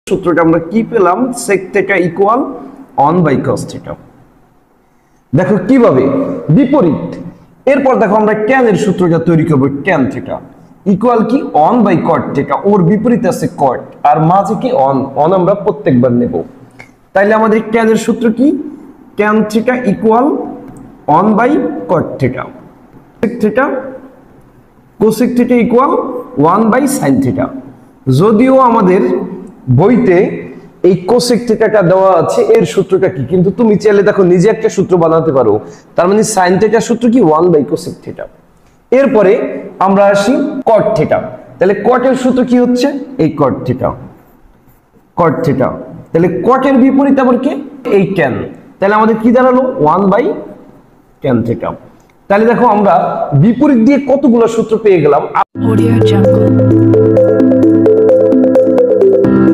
সূত্রটা আমরা কি পেলাম, sec θ ইকুয়াল 1/cos θ। দেখো কিভাবে বিপরীত। এরপর দেখো আমরা tan এর সূত্রটা তৈরি করব, tan θ ইকুয়াল কি 1/cot θ, ওর বিপরীত আছে cot আর মাঝে কি on আমরা প্রত্যেকবার নেব। তাইলে আমাদের tan এর সূত্র কি, tan θ equal 1/cot θ, sec θ cosec θ equal 1/sin θ। যদিও আমাদের বইতে এই cosec θ টা দেওয়া আছে, এর সূত্রটা কি, কিন্তু তুমি চাইলে দেখো নিজে একটা সূত্র বানাতে পারো। তার মানে sin θ সূত্র কি 1/cosec θ। এরপরে আমরা আসি cot θ। তাহলে cot এর সূত্র কি হচ্ছে, এই cot θ, cot θ। তাহলে cot এর বিপরীত আবার কি, এই tan। তাহলে আমাদের কি দাঁড়ালো 1/tan θ। তাহলে দেখো আমরা বিপরীত দিয়ে কতগুলো সূত্র পেয়ে গেলাম। Audio Jungle।